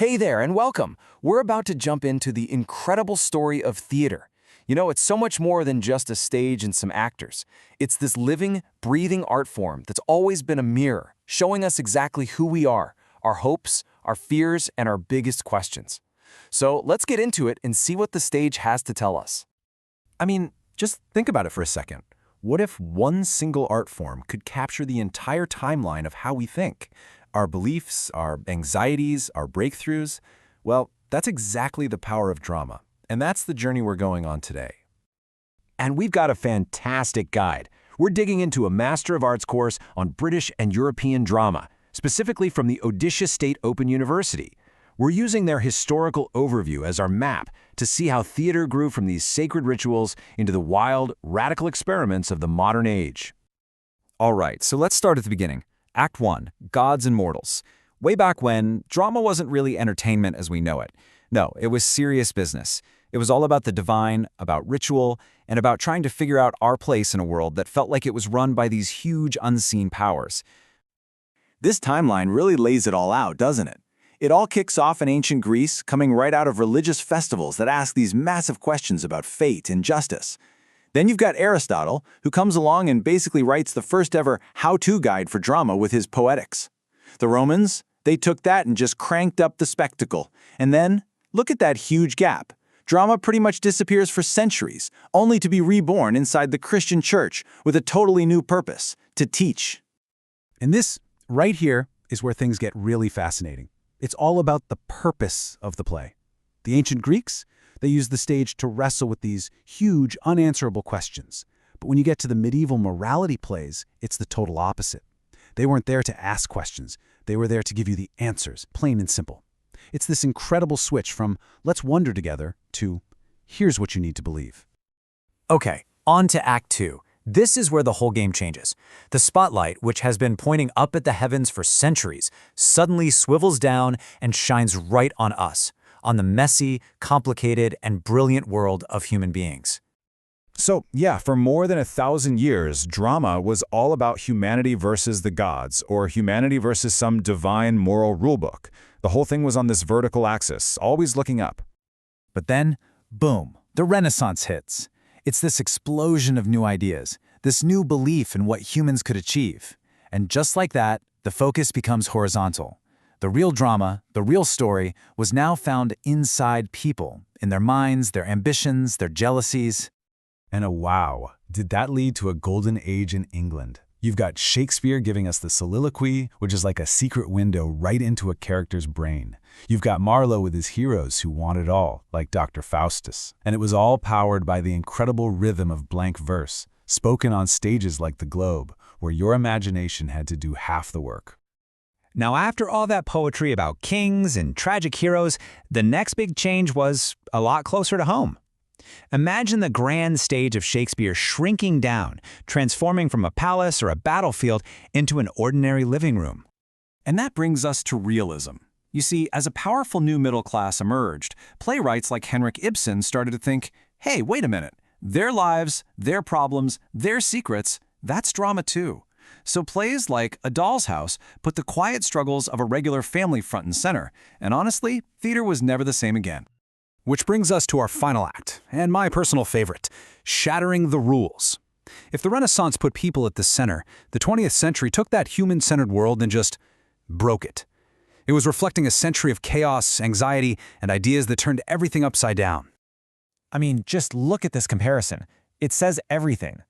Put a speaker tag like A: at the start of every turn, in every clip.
A: Hey there, and welcome. We're about to jump into the incredible story of theater. You know, it's so much more than just a stage and some actors. It's this living, breathing art form that's always been a mirror, showing us exactly who we are, our hopes, our fears, and our biggest questions. So let's get into it and see what the stage has to tell us.
B: I mean, just think about it for a second. What if one single art form could capture the entire timeline of how we think? Our beliefs, our anxieties, our breakthroughs? Well, that's exactly the power of drama. And that's the journey we're going on today. And we've got a fantastic guide. We're digging into a Master of Arts course on British and European drama, specifically from the Odisha State Open University. We're using their historical overview as our map to see how theater grew from these sacred rituals into the wild, radical experiments of the modern age.
C: All right, so let's start at the beginning. Act 1, Gods and Mortals. Way back when, drama wasn't really entertainment as we know it. No, it was serious business. It was all about the divine, about ritual, and about trying to figure out our place in a world that felt like it was run by these huge unseen powers.
D: This timeline really lays it all out, doesn't it? It all kicks off in ancient Greece, coming right out of religious festivals that ask these massive questions about fate and justice. Then you've got Aristotle, who comes along and basically writes the first ever how-to guide for drama with his Poetics. The Romans, they took that and just cranked up the spectacle. And then, look at that huge gap. Drama pretty much disappears for centuries, only to be reborn inside the Christian church with a totally new purpose, to teach.
E: And this, right here, is where things get really fascinating. It's all about the purpose of the play. The ancient Greeks, they used the stage to wrestle with these huge, unanswerable questions. But when you get to the medieval morality plays, it's the total opposite. They weren't there to ask questions. They were there to give you the answers, plain and simple. It's this incredible switch from, let's wonder together, to, here's what you need to believe.
F: Okay, on to Act 2. This is where the whole game changes. The spotlight, which has been pointing up at the heavens for centuries, suddenly swivels down and shines right on us, on the messy, complicated, and brilliant world of human beings.
G: So, yeah, for more than 1,000 years, drama was all about humanity versus the gods, or humanity versus some divine moral rulebook. The whole thing was on this vertical axis, always looking up.
C: But then, boom, the Renaissance hits. It's this explosion of new ideas, this new belief in what humans could achieve. And just like that, the focus becomes horizontal. The real drama, the real story, was now found inside people, in their minds, their ambitions, their jealousies.
E: And wow, did that lead to a golden age in England? You've got Shakespeare giving us the soliloquy, which is like a secret window right into a character's brain. You've got Marlowe with his heroes who want it all, like Dr. Faustus. And it was all powered by the incredible rhythm of blank verse, spoken on stages like the Globe, where your imagination had to do half the work.
F: Now, after all that poetry about kings and tragic heroes, the next big change was a lot closer to home. Imagine the grand stage of Shakespeare shrinking down, transforming from a palace or a battlefield into an ordinary living room.
B: And that brings us to realism. You see, as a powerful new middle class emerged, playwrights like Henrik Ibsen started to think, hey, wait a minute, their lives, their problems, their secrets, that's drama too. So plays like A Doll's House put the quiet struggles of a regular family front and center, and honestly, theater was never the same again.
E: Which brings us to our final act, and my personal favorite, shattering the rules. If the Renaissance put people at the center, the 20th century took that human-centered world and just broke it. It was reflecting a century of chaos, anxiety, and ideas that turned everything upside down.
F: I mean, just look at this comparison. It says everything.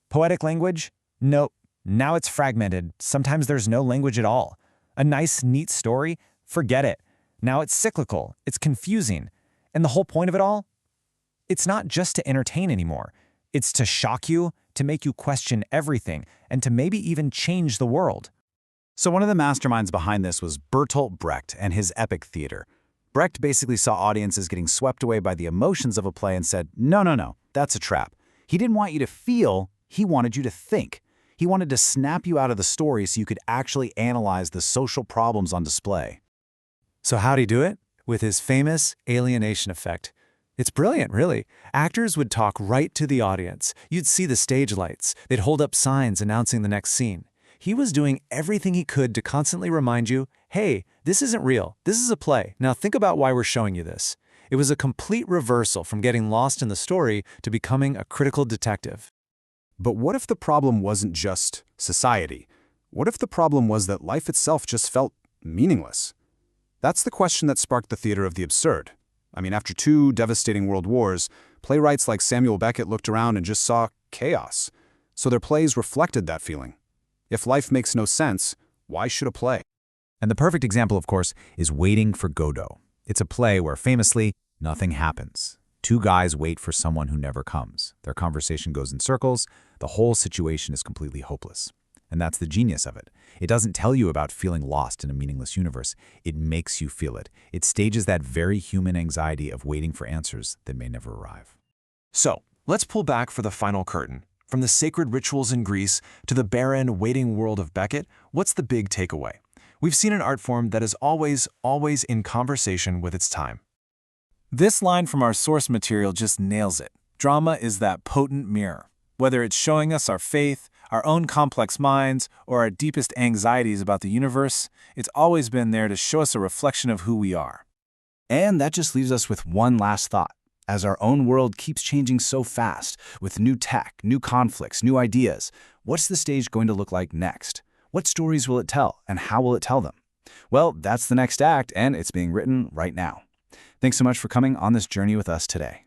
F: Poetic language? Nope. Now it's fragmented. Sometimes there's no language at all. A nice, neat story? Forget it. Now it's cyclical. It's confusing. And the whole point of it all? It's not just to entertain anymore. It's to shock you, to make you question everything, and to maybe even change the world.
D: So one of the masterminds behind this was Bertolt Brecht and his epic theater. Brecht basically saw audiences getting swept away by the emotions of a play and said, no, that's a trap. He didn't want you to feel, he wanted you to think. He wanted to snap you out of the story so you could actually analyze the social problems on display.
F: So how'd he do it? With his famous alienation effect. It's brilliant, really. Actors would talk right to the audience. You'd see the stage lights. They'd hold up signs announcing the next scene.
C: He was doing everything he could to constantly remind you, hey, this isn't real. This is a play. Now think about why we're showing you this. It was a complete reversal from getting lost in the story to becoming a critical detective.
E: But what if the problem wasn't just society? What if the problem was that life itself just felt meaningless? That's the question that sparked the theater of the absurd. I mean, after 2 devastating world wars, playwrights like Samuel Beckett looked around and just saw chaos. So their plays reflected that feeling. If life makes no sense, why should a play?
C: And the perfect example, of course, is Waiting for Godot. It's a play where, famously, nothing happens. 2 guys wait for someone who never comes. Their conversation goes in circles. The whole situation is completely hopeless. And that's the genius of it. It doesn't tell you about feeling lost in a meaningless universe. It makes you feel it. It stages that very human anxiety of waiting for answers that may never arrive.
A: So, let's pull back for the final curtain. From the sacred rituals in Greece to the barren, waiting world of Beckett, what's the big takeaway? We've seen an art form that is always in conversation with its time.
H: This line from our source material just nails it. Drama is that potent mirror. Whether it's showing us our faith, our own complex minds, or our deepest anxieties about the universe, it's always been there to show us a reflection of who we are.
D: And that just leaves us with one last thought. As our own world keeps changing so fast, with new tech, new conflicts, new ideas, what's the stage going to look like next? What stories will it tell, and how will it tell them? Well, that's the next act, and it's being written right now. Thanks so much for coming on this journey with us today.